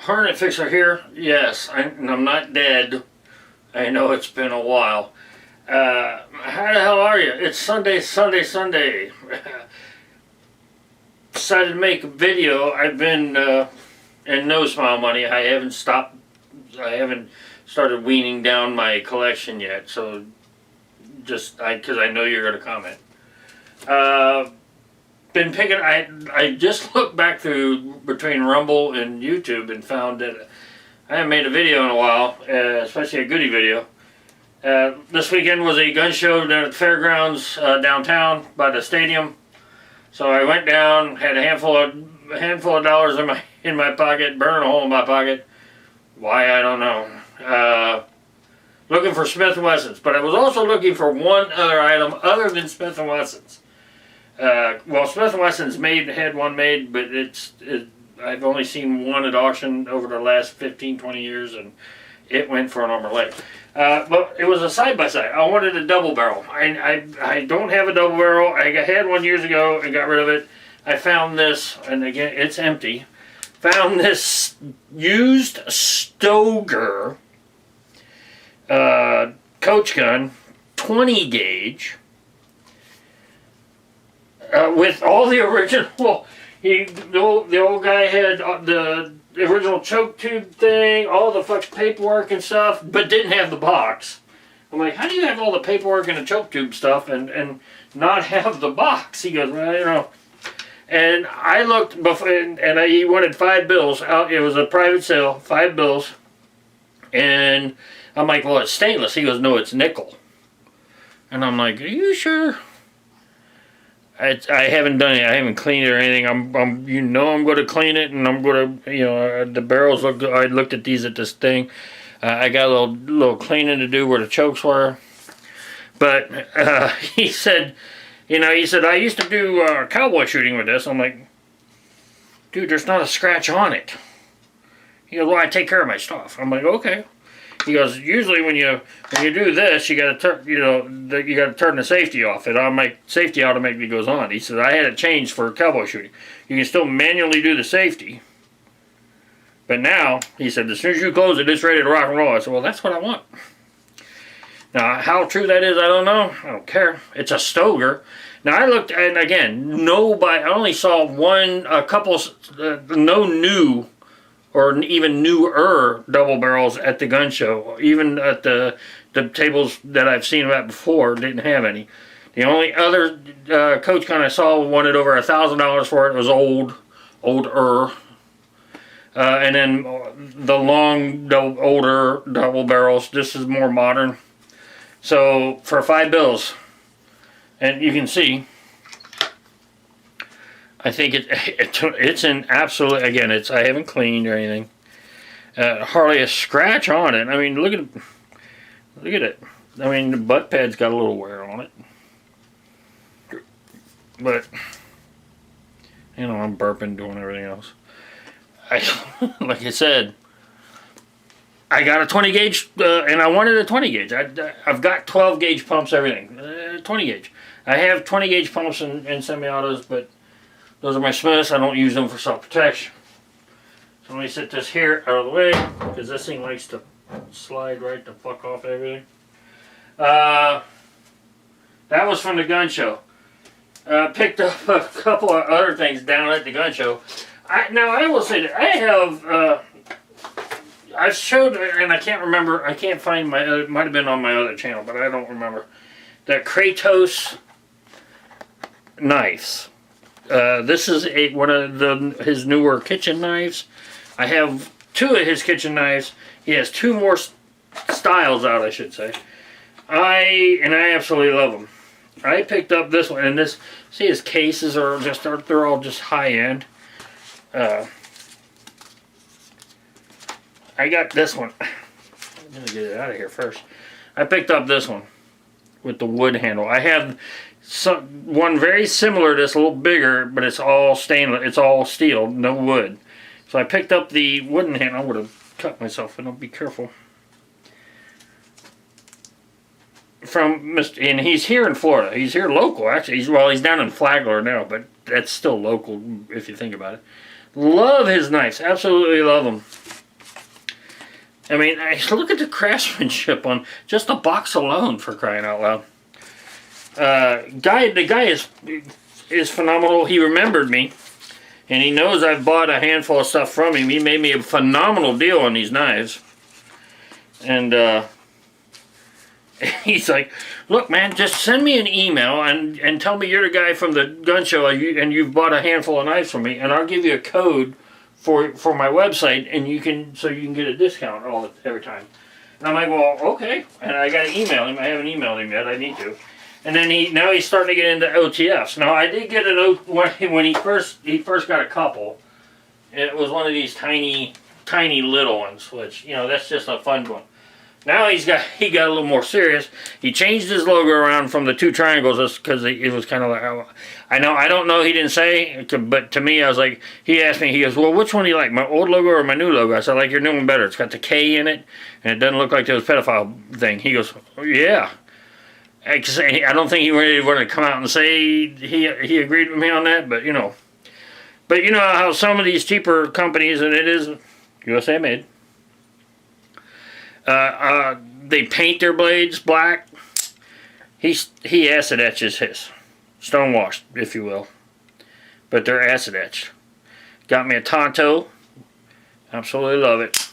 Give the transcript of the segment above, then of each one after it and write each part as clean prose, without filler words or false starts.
Hrntfixr here. Yes, I'm not dead. I know it's been a while. How the hell are you? It's Sunday. Decided to make a video. I've been in no smile money. I haven't started weaning down my collection yet. So just because I know you're going to comment. Been picking. I just looked back through between Rumble and YouTube and found that I haven't made a video in a while, especially a goodie video. This weekend was a gun show down at the fairgrounds downtown by the stadium. So I went down, had a handful of dollars in my pocket, burning a hole in my pocket. Why, I don't know. Looking for Smith & Wessons, but I was also looking for one other item other than Smith & Wessons. Well, Smith & Wessons had one made, but I've only seen one at auction over the last 15, 20 years, and it went for an arm and leg. But it was a side-by-side. I wanted a double barrel. I don't have a double barrel. I had one years ago and got rid of it. I found this, and again, it's empty. Found this used Stoeger coach gun, 20 gauge. With all the original, the old guy had the original choke tube thing, all the paperwork and stuff, but didn't have the box. I'm like, how do you have all the paperwork and the choke tube stuff and not have the box? He goes, well, you know. And I looked before, and he wanted $5 It was a private sale, $5. And I'm like, well, it's stainless. He goes, no, it's nickel. And I'm like, are you sure? I haven't done it. I haven't cleaned it or anything. I'm going to clean it, and I'm going to, the barrels look good. I looked at these at this thing. I got a little cleaning to do where the chokes were. But he said, I used to do cowboy shooting with this. I'm like, dude, there's not a scratch on it. He goes, well, I take care of my stuff. I'm like, okay. He goes, usually when you do this, you got to turn, you got to turn the safety off. Safety automatically goes on. He said, I had it changed for cowboy shooting. You can still manually do the safety, but now he said, as soon as you close it, it's ready to rock and roll. I said, well, that's what I want. Now, how true that is, I don't know. I don't care. It's a Stoeger. Now I looked, and again, I only saw a couple, no new or even newer double barrels at the gun show. Even at the tables that I've seen about before didn't have any. The only other coach gun I saw wanted over $1,000 for it. It was older. And then the long, older double barrels. This is more modern. So for $5, and you can see, I think it's an absolute, again, I haven't cleaned or anything. Hardly a scratch on it. I mean, look at it. I mean, the butt pad's got a little wear on it. But, I'm burping, doing everything else. Like I said, I got a 20 gauge, and I wanted a 20 gauge. I've got 12 gauge pumps, everything. 20 gauge. I have 20 gauge pumps in semi-autos, but those are my Smiths. I don't use them for self-protection. So let me set this here out of the way, because this thing likes to slide right the fuck off everything. That was from the gun show. Picked up a couple of other things down at the gun show. Now I will say that I have, I've showed, and I can't remember, I can't find it might have been on my other channel, but I don't remember, the Kratos knives. This is one of his newer kitchen knives. I have 2 of his kitchen knives. He has 2 more styles out, I should say. I absolutely love them. I picked up this one, and see his cases they're all just high end. I got this one. I'm gonna get it out of here first. I picked up this one with the wood handle. I have one very similar to this, a little bigger, but it's all stainless. It's all steel, no wood. So I picked up the wooden handle. I would have cut myself, and I'll be careful. And he's here in Florida. He's here local, actually. He's down in Flagler now, but that's still local if you think about it. Love his knives. Absolutely love them. I mean, look at the craftsmanship on just the box alone, for crying out loud. The guy is phenomenal. He remembered me, and he knows I've bought a handful of stuff from him. He made me a phenomenal deal on these knives, and he's like, "Look, man, just send me an email and tell me you're the guy from the gun show and you've bought a handful of knives from me, and I'll give you a code for my website, and you can get a discount every time." And I'm like, "Well, okay." And I got to email him. I haven't emailed him yet. I need to. And then now he's starting to get into OTFs. Now I did get when he first got a couple. It was one of these tiny little ones, which that's just a fun one. Now he got a little more serious. He changed his logo around from the two triangles because it was kind of like, I don't know, he didn't say, but to me I was like, he asked me, he goes, "Well, which one do you like, my old logo or my new logo?" I said, "I like your new one better. It's got the K in it and it doesn't look like those pedophile thing." He goes, "Oh, yeah." I don't think he really wanted to come out and say he agreed with me on that, but you know how some of these cheaper companies, and it is USA made, they paint their blades black. He acid etches his, stone washed, if you will, but they're acid etched. Got me a Tonto, absolutely love it.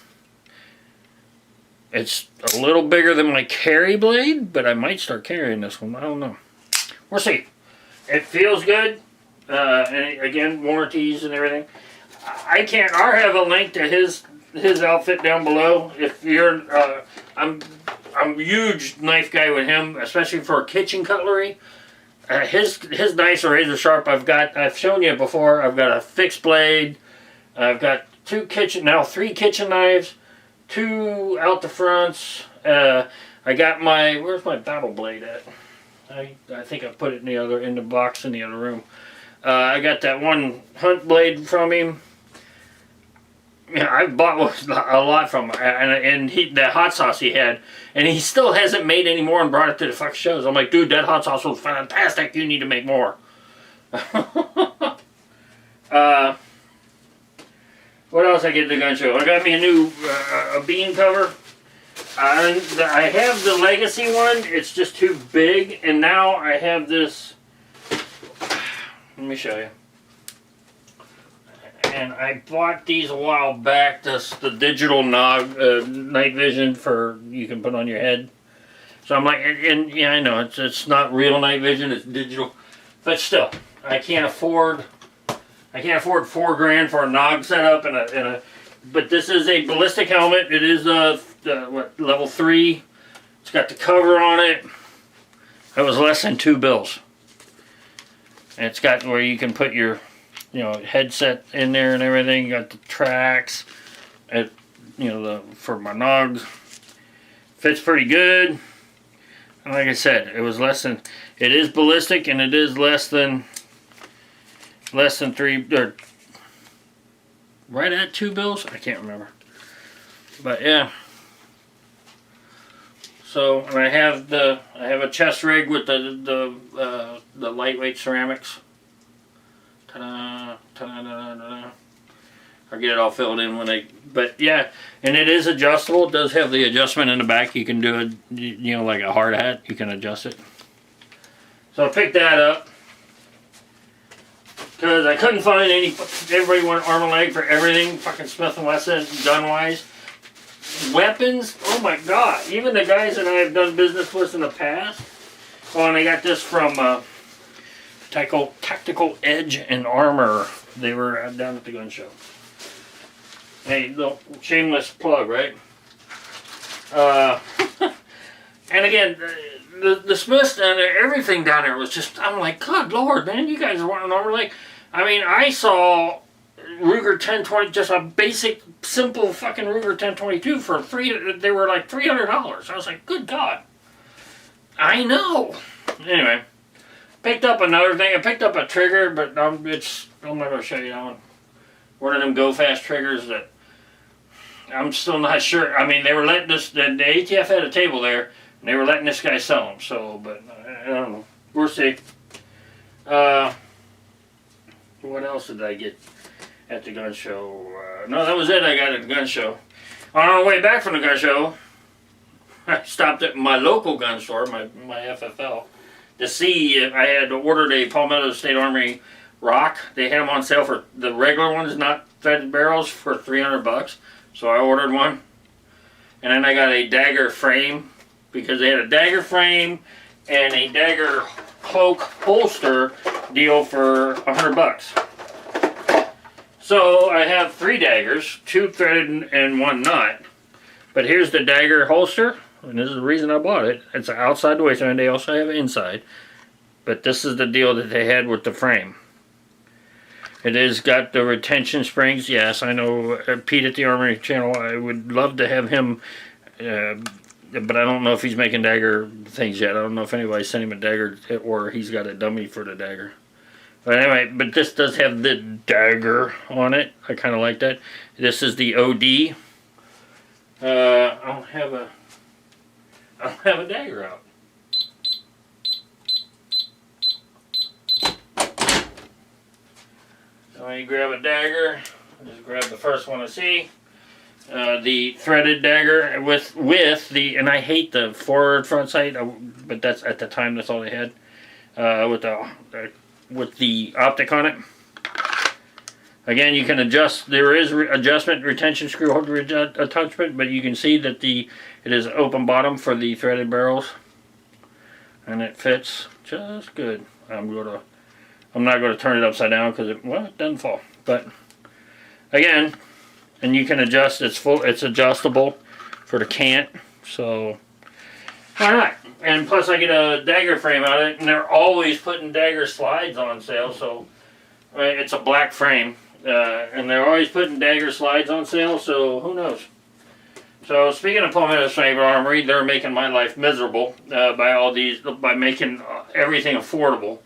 It's a little bigger than my carry blade, but I might start carrying this one. I don't know. We'll see. It feels good. And again, warranties and everything. I have a link to his outfit down below. If you're, I'm a huge knife guy with him, especially for kitchen cutlery. His knives are razor sharp. I've shown you before. I've got a fixed blade. I've got three kitchen knives. 2 out the fronts. I got where's my battle blade at? I think I put it in the box in the other room. I got that one hunt blade from him. Yeah, I bought a lot from him, and that hot sauce he had, and he still hasn't made any more and brought it to the fuck shows. I'm like, "Dude, that hot sauce was fantastic. You need to make more." What else I get at the gun show? I got me a new a bean cover. I have the Legacy one. It's just too big, and now I have this. Let me show you. And I bought these a while back. The digital night vision you can put on your head. So I'm like, and yeah, I know it's not real night vision. It's digital, but still, I can't afford $4,000 for a nog setup but this is a ballistic helmet. It is level 3. It's got the cover on it. It was less than $2. And it's got where you can put your headset in there and everything. You got the tracks. For my nogs. Fits pretty good. And like I said, it is ballistic, and it is less than 3, or right at $2. I can't remember, but yeah. So, and I have a chest rig with the lightweight ceramics. Ta-da, ta-da-da-da-da. I'll get it all filled in but yeah, and it is adjustable. It does have the adjustment in the back. You can do it, like a hard hat. You can adjust it. So I picked that up. Because I couldn't find everybody wanted arm and leg for everything, fucking Smith & Wesson, gun-wise. Weapons, oh my god. Even the guys that I've done business with in the past. Oh, and I got this from Tactical Edge and Armor. They were down at the gun show. Hey, little shameless plug, right? And again, the Smiths down there, everything down there was just, I'm like, good lord, man, you guys are wanting armor leg. I mean, I saw Ruger 1020, just a basic, simple fucking Ruger 1022 for they were like $300. I was like, good god. I know. Anyway, picked up another thing. I picked up a trigger, but I'm not going to show you that one. One of them go fast triggers that I'm still not sure. I mean, they were letting this, the ATF had a table there, and they were letting this guy sell them, so, but I don't know. We'll see. What else did I get at the gun show? No, that was it I got at the gun show. On our way back from the gun show, I stopped at my local gun store, my FFL, to see if I had ordered a Palmetto State Armory rock. They had them on sale for the regular ones, not threaded barrels, for $300. So I ordered one. And then I got a dagger frame, because they had a dagger frame and a dagger cloak holster deal for $100. So I have 3 daggers, 2 threaded and 1 not. But here's the dagger holster, and this is the reason I bought it. It's outside the waistband. They also have it inside. But this is the deal that they had with the frame. It has got the retention springs. Yes, I know Pete at the Armory channel, I would love to have him, but I don't know if he's making dagger things yet. I don't know if anybody sent him a dagger or he's got a dummy for the dagger. But anyway, but this does have the dagger on it. I kind of like that. This is the OD. I don't have a dagger out. So when you grab a dagger, just grab the first one I see. The threaded dagger with the, and I hate the forward front sight, but that's at the time that's all they had. With the optic on it. Again, you can adjust. There is adjustment retention screw holder attachment, but you can see that it is open bottom for the threaded barrels, and it fits just good. I'm not going to turn it upside down because it doesn't fall. But again, and you can adjust. It's adjustable for the cant. So why not? And plus, I get a dagger frame out of it, and they're always putting dagger slides on sale. So it's a black frame, and they're always putting dagger slides on sale. So who knows? So speaking of Palmetto State Armory, they're making my life miserable by making everything affordable.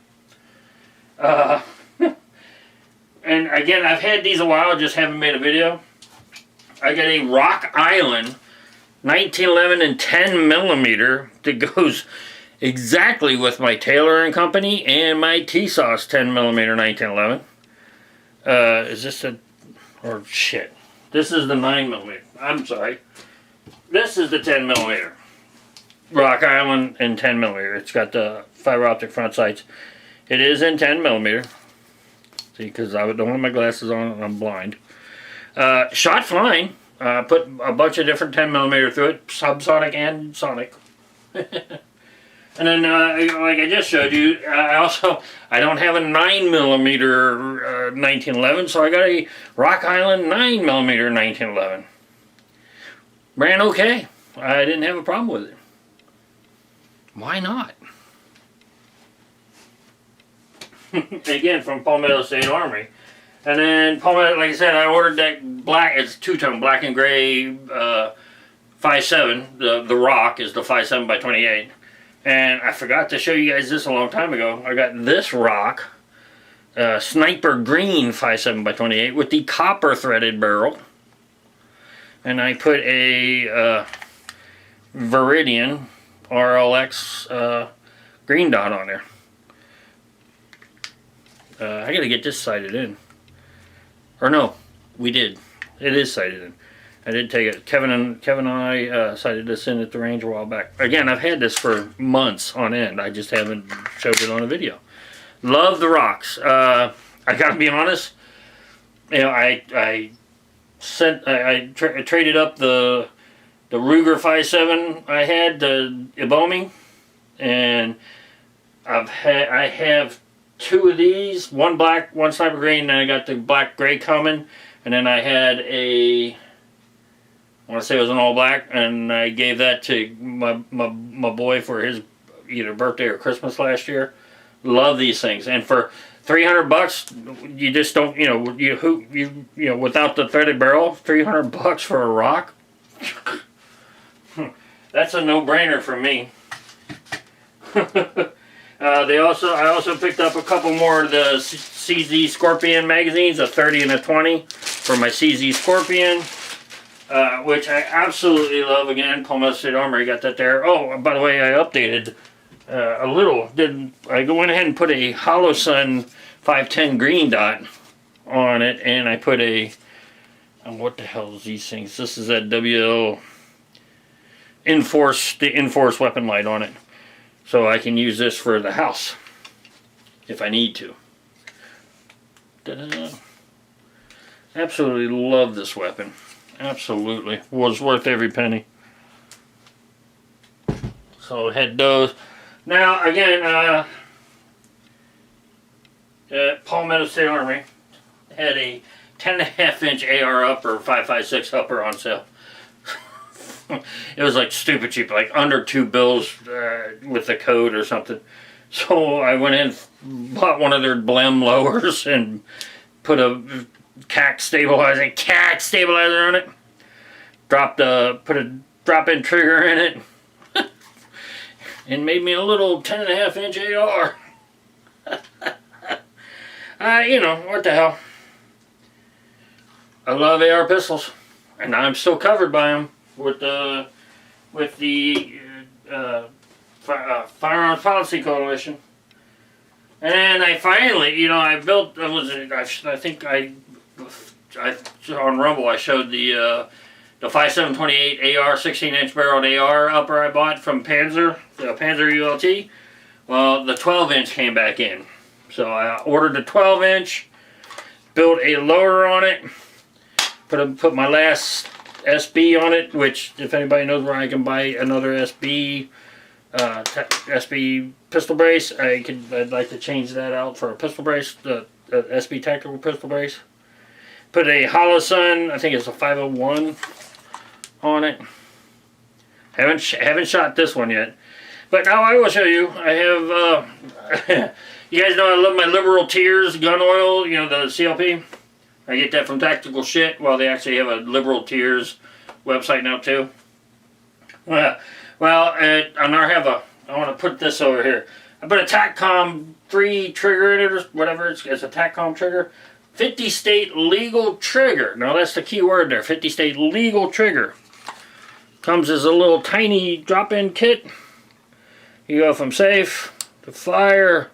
And again, I've had these a while, just haven't made a video. I got a Rock Island 1911 and 10 millimeter that goes exactly with my Taylor and Company and my T-Sauce 10 millimeter 1911. Is this this is the 9 millimeter. I'm sorry. This is the 10 millimeter. Rock Island and 10 millimeter. It's got the fiber optic front sights. It is in 10 millimeter. See, because I don't have my glasses on and I'm blind. Shot fine. Put a bunch of different 10 millimeter through it, subsonic and sonic. And then, like I just showed you, I don't have a 9 millimeter 1911, so I got a Rock Island 9 millimeter 1911. Ran okay. I didn't have a problem with it. Why not? Again, from Palmetto State Armory. And then Palmetto, like I said, I ordered that black. It's two-tone, black and gray 5.7. The Rock is the 5.7 by 28. And I forgot to show you guys this a long time ago. I got this Rock, Sniper Green 5.7 by 28 with the copper threaded barrel. And I put a Viridian RLX green dot on there. I gotta get this sighted in. Or no, we did. It is sighted in. I did take it. Kevin and I sighted this in at the range a while back. Again, I've had this for months on end. I just haven't showed it on a video. Love the Rocks. I gotta be honest. You know, I traded up the Ruger 5.7 I had, the Ibomi, and I have 2 of these, one black, one sniper green, and I got the black gray coming, and then I had I want to say it was an all black, and I gave that to my boy for his either birthday or Christmas last year. Love these things, and for $300, you just don't, you know, without the threaded barrel, $300 for a Rock. That's a no-brainer for me. I also picked up a couple more of the CZ Scorpion magazines, a 30 and a 20 for my CZ Scorpion, which I absolutely love. Again, Palmetto State Armory got that there. Oh, by the way, I updated a little. I went ahead and put a Hollow Sun 510 green dot on it, and I put a And what the hell is these things? This is that WL Enforce, the Enforce weapon light on it. So I can use this for the house if I need to. Ta-da. Absolutely love this weapon. Absolutely. Was worth every penny. So had those. Now again, Palmetto State Armory had a 10.5-inch AR upper, 5.56 upper on sale. It was like stupid cheap, like under $2 with the code or something. So I went in, bought one of their Blem lowers and put a CAC stabilizer on it. Put a drop-in trigger in it. And made me a little 10.5-inch AR. You know, what the hell. I love AR pistols. And I'm still covered by them with the Firearms Policy Coalition. And I finally, you know, I think on Rumble I showed the 5.728 AR 16-inch barreled AR upper I bought from Panzer, the Panzer ULT. Well, the 12-inch came back in. So I ordered the 12-inch, built a lower on it, put my last SB on it, which if anybody knows where I can buy another SB pistol brace, I'd like to change that out for a pistol brace, the SB tactical pistol brace. Put a Holosun, I think it's a 501 on it. Haven't shot this one yet, but now I will show you. I have you guys know I love my Liberal Tears gun oil, you know, the CLP. I get that from Tactical Shit. Well, they actually have a Liberal Tears website now too. I want to put this over here. I put a TACCOM 3 trigger in it or whatever. It's a TACCOM trigger. 50 state legal trigger. Now that's the key word there. 50 state legal trigger. Comes as a little tiny drop-in kit. You go from safe to fire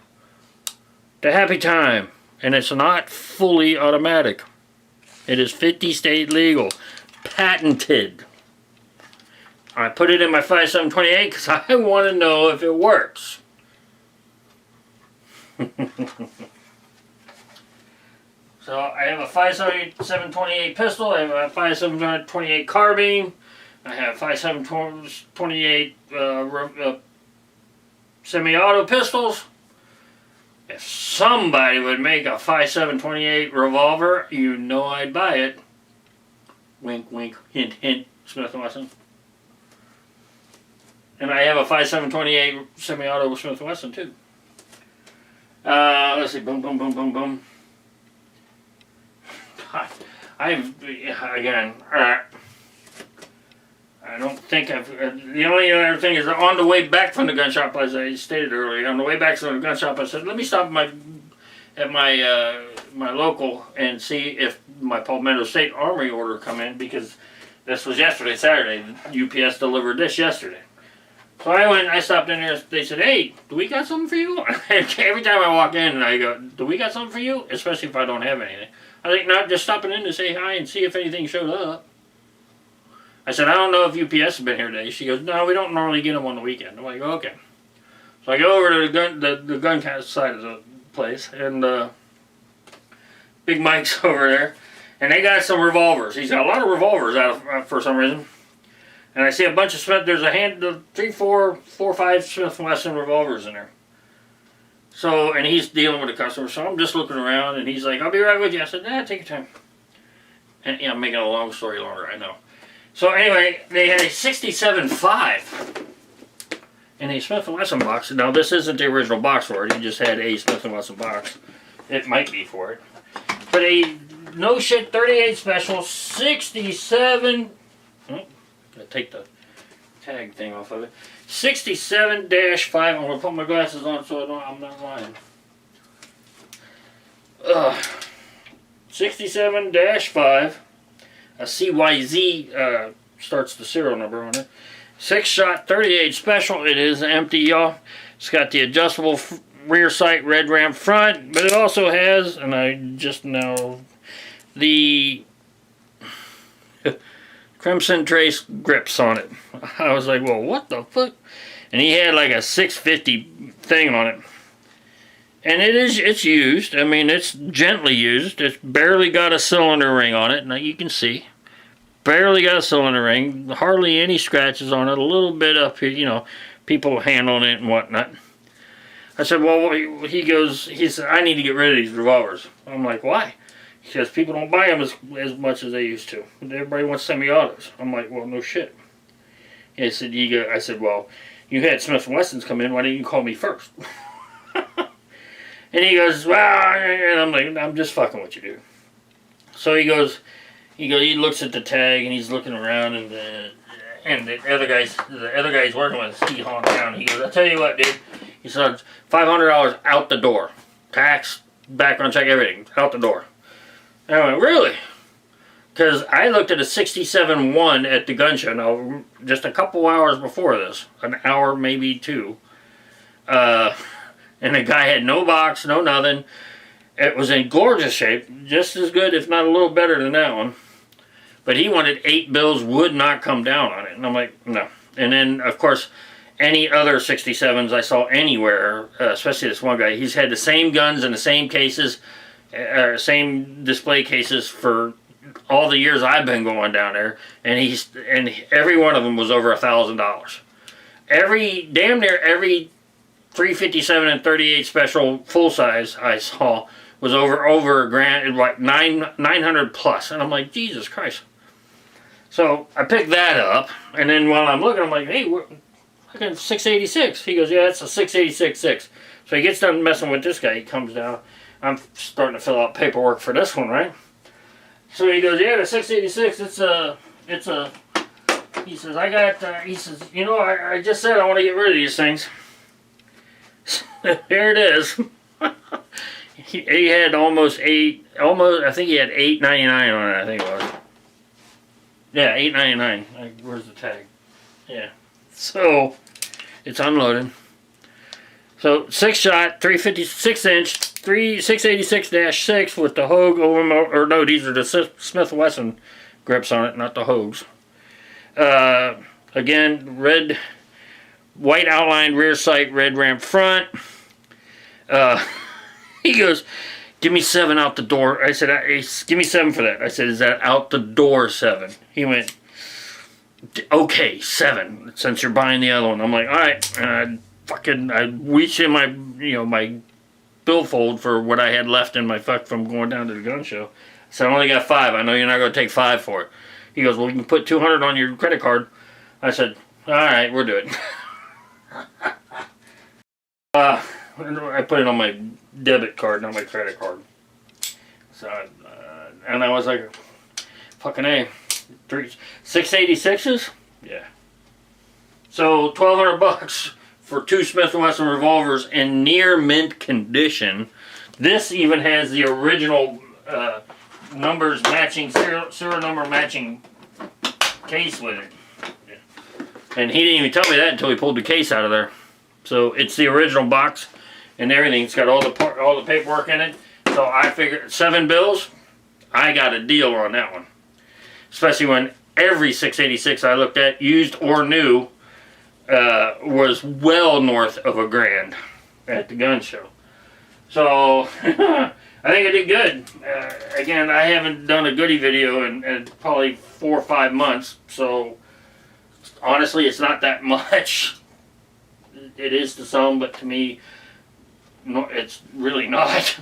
to happy time. And it's not fully automatic. It is 50 state legal. Patented. I put it in my 5.728 because I want to know if it works. So I have a 5.728 pistol, I have a 5.728 carbine, I have 5.728 semi-auto pistols. If somebody would make a 5.728 revolver, you know I'd buy it. Wink, wink, hint, hint, Smith & Wesson. And I have a 5.728 semi-auto Smith & Wesson too. Let's see, boom, boom, boom, boom, boom. I don't think the only other thing is on the way back from the gun shop, as I stated earlier, on the way back from the gun shop, I said, let me stop at my local and see if my Palmetto State Armory order come in, because this was yesterday, Saturday. UPS delivered this yesterday. So I stopped in there, they said, hey, do we got something for you? Every time I walk in, I go, do we got something for you? Especially if I don't have anything. I think not just stopping in to say hi and see if anything showed up. I said, I don't know if UPS has been here today. She goes, no, we don't normally get them on the weekend. I'm like, okay. So I go over to the gun side of the place, and Big Mike's over there, and they got some revolvers. He's got a lot of revolvers out for some reason. And I see a bunch of Smith, there's a hand of 3, 4, 5 Smith & Wesson revolvers in there. So, and he's dealing with a customer, so I'm just looking around, and he's like, I'll be right with you. I said, nah, take your time. And yeah, I'm making a long story longer, I know. So anyway, they had a 67.5 in a Smith & Wesson box. Now, this isn't the original box for it. He just had a Smith & Wesson box. It might be for it. But a no shit 38 special 67... Gotta take the tag thing off of it. 67-5. I'm gonna put my glasses on so I'm not lying. 67-5. A CYZ starts the serial number on it. 6-shot 38 special. It is empty, y'all. It's got the adjustable rear sight red ram front, but it also has, and I just know, the Crimson Trace grips on it. I was like, well, what the fuck? And he had like a 650 thing on it. And it's used. I mean, it's gently used. It's barely got a cylinder ring on it. Now you can see. Barely got a cylinder ring. Hardly any scratches on it. A little bit up here, you know, people handling it and whatnot. I said, well, he said, I need to get rid of these revolvers. I'm like, why? He says, people don't buy them as much as they used to. Everybody wants semi-autos. I'm like, well, no shit. He said, I said, well, you had Smith & Wessons come in. Why didn't you call me first? And he goes, well, and I'm like, I'm just fucking with you, dude. So he he looks at the tag and he's looking around and the other guy's working with us. He honks down. He goes, I tell you what, dude. He said, $500 out the door. Tax, background check, everything. Out the door. And I went, really? Because I looked at a 67-1 at the gun show. Now, just a couple hours before this. An hour, maybe two. And the guy had no box, no nothing. It was in gorgeous shape. Just as good, if not a little better than that one. But he wanted 8 bills, would not come down on it. And I'm like, no. And then, of course, any other 67s I saw anywhere, especially this one guy, he's had the same guns in the same cases, same display cases for all the years I've been going down there, and every one of them was over $1,000. Damn near every 357 and 38 special full size I saw was over a grand, like 900 plus, and I'm like, Jesus Christ. So I picked that up, and then while I'm looking, I'm like, hey, we're looking 686. He goes, yeah, it's a 686.6. So he gets done messing with this guy. He comes down. I'm starting to fill out paperwork for this one, right? So he goes, yeah, the 686. It's a. He says, he says, you know, I just said I want to get rid of these things. Here it is. He had I think he had $8.99 on it, I think it was. Yeah, $8.99. Where's the tag? Yeah. So, it's unloaded. So, 6-shot, 356 inch, 686-6 with the Hogue or no, these are the Smith & Wesson grips on it, not the Hogues. Again, white outlined rear sight, red ramp front. He goes, give me 7 out the door. I said, give me 7 for that. I said, is that out the door 7? He went, okay, 7, since you're buying the other one. I'm like, all right. And I reached in my, my billfold for what I had left in my from going down to the gun show. I said, I only got 5. I know you're not going to take 5 for it. He goes, well, you can put $200 on your credit card. I said, all right, we'll do it. I put it on my debit card, not my credit card. So, and I was like, fucking A. 686s? Yeah. So, $1,200 for 2 Smith & Wesson revolvers in near mint condition. This even has the original numbers matching, serial number matching case with it. Yeah. And he didn't even tell me that until he pulled the case out of there. So it's the original box and everything. It's got all the paperwork in it. So I figured 7 bills, I got a deal on that one. Especially when every 686 I looked at, used or new, was well north of $1,000 at the gun show. So I think I did good. Again, I haven't done a goodie video in probably 4 or 5 months. So honestly, it's not that much. It is to some, but to me, no, it's really not.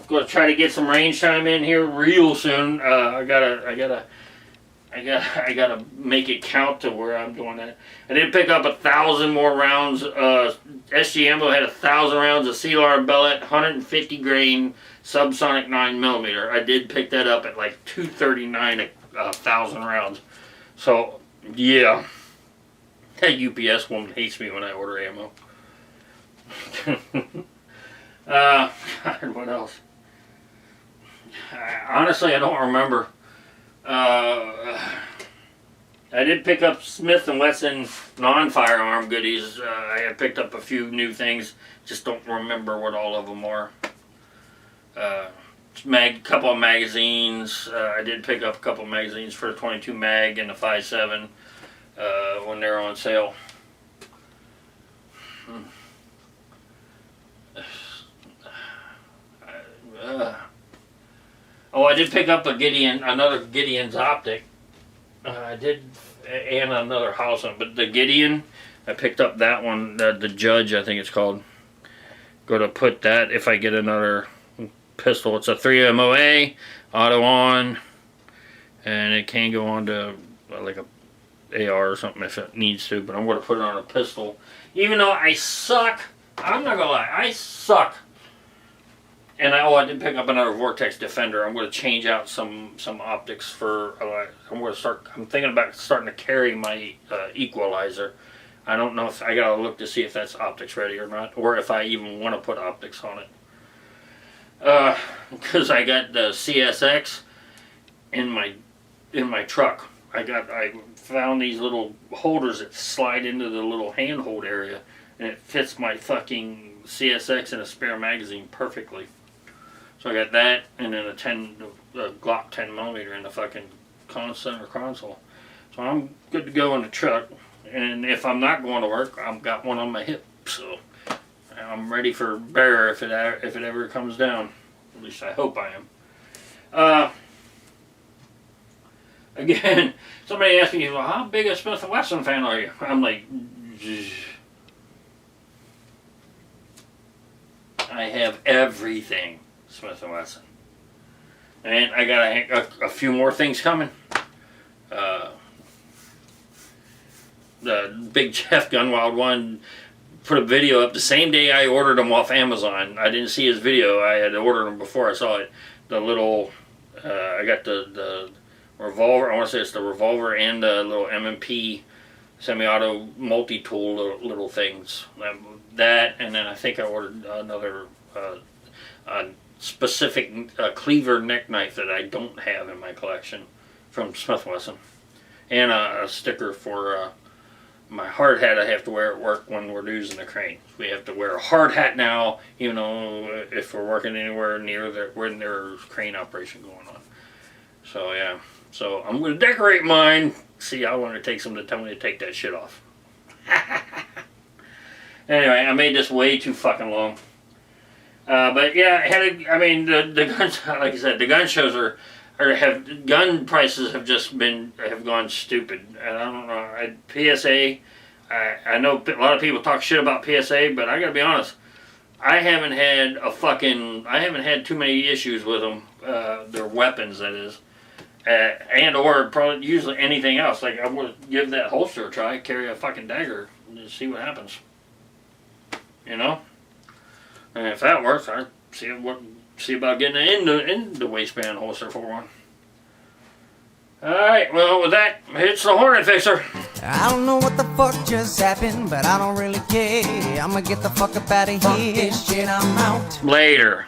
Going to try to get some range time in here real soon. I gotta make it count to where I'm doing that. I did pick up 1,000 more rounds. SG Ammo had 1,000 rounds of CLR Bellet, 150 grain subsonic 9mm. I did pick that up at like $239 1,000 rounds. So yeah. That UPS woman hates me when I order ammo. God, what else? Honestly, I don't remember. I did pick up Smith & Wesson non-firearm goodies. I had picked up a few new things. Just don't remember what all of them are. couple of magazines. I did pick up a couple of magazines for the 22 mag and the 5.7 when they were on sale. Oh, I did pick up another Gideon's optic. I did, and another house one, but the Gideon, I picked up that one, the Judge, I think it's called. Go to put that if I get another pistol. It's a 3 MOA, auto on, and it can go on to like a AR or something if it needs to, but I'm going to put it on a pistol. Even though I suck, I'm not going to lie, I suck. And I did pick up another Vortex Defender. I'm going to change out some optics for, I'm thinking about starting to carry my equalizer. I don't know if, I got to look to see if that's optics ready or not, or if I even want to put optics on it. Because I got the CSX in my truck. I found these little holders that slide into the little handhold area, and it fits my fucking CSX and a spare magazine perfectly. So I got that, and then a Glock 10mm in the fucking center console. So I'm good to go in the truck. And if I'm not going to work, I've got one on my hip. So I'm ready for bear if it ever comes down. At least I hope I am. Again, somebody asked me, well, how big a Smith & Wesson fan are you? I'm like, I have everything Smith & Wesson. And I got a few more things coming. The Big Jeff Gunwild one put a video up the same day I ordered them off Amazon. I didn't see his video. I had ordered them before I saw it. The little, I got the revolver. I want to say it's the revolver and the little M&P semi-auto multi-tool little things. That, and then I think I ordered another specific cleaver neck knife that I don't have in my collection from Smith & Wesson. And a sticker for my hard hat I have to wear at work when we're using the crane. We have to wear a hard hat now, even though if we're working anywhere near when there's crane operation going on. So yeah, so I'm going to decorate mine. See how long it takes them to tell me to take that shit off. Anyway, I made this way too fucking long. But yeah, the guns, like I said, the gun shows gun prices have gone stupid. And I don't know, PSA, I know a lot of people talk shit about PSA, but I gotta be honest, I haven't had too many issues with them, their weapons that is, and or probably usually anything else. Like, I'm gonna give that holster a try, carry a fucking dagger, and see what happens. You know? And if that works, I see about getting in the waistband holster for one. Alright, well with that, it's the Hrntfixr. I don't know what the fuck just happened, but I don't really care. I'ma get the fuck up out of here. Fuck this shit, I'm out. Later.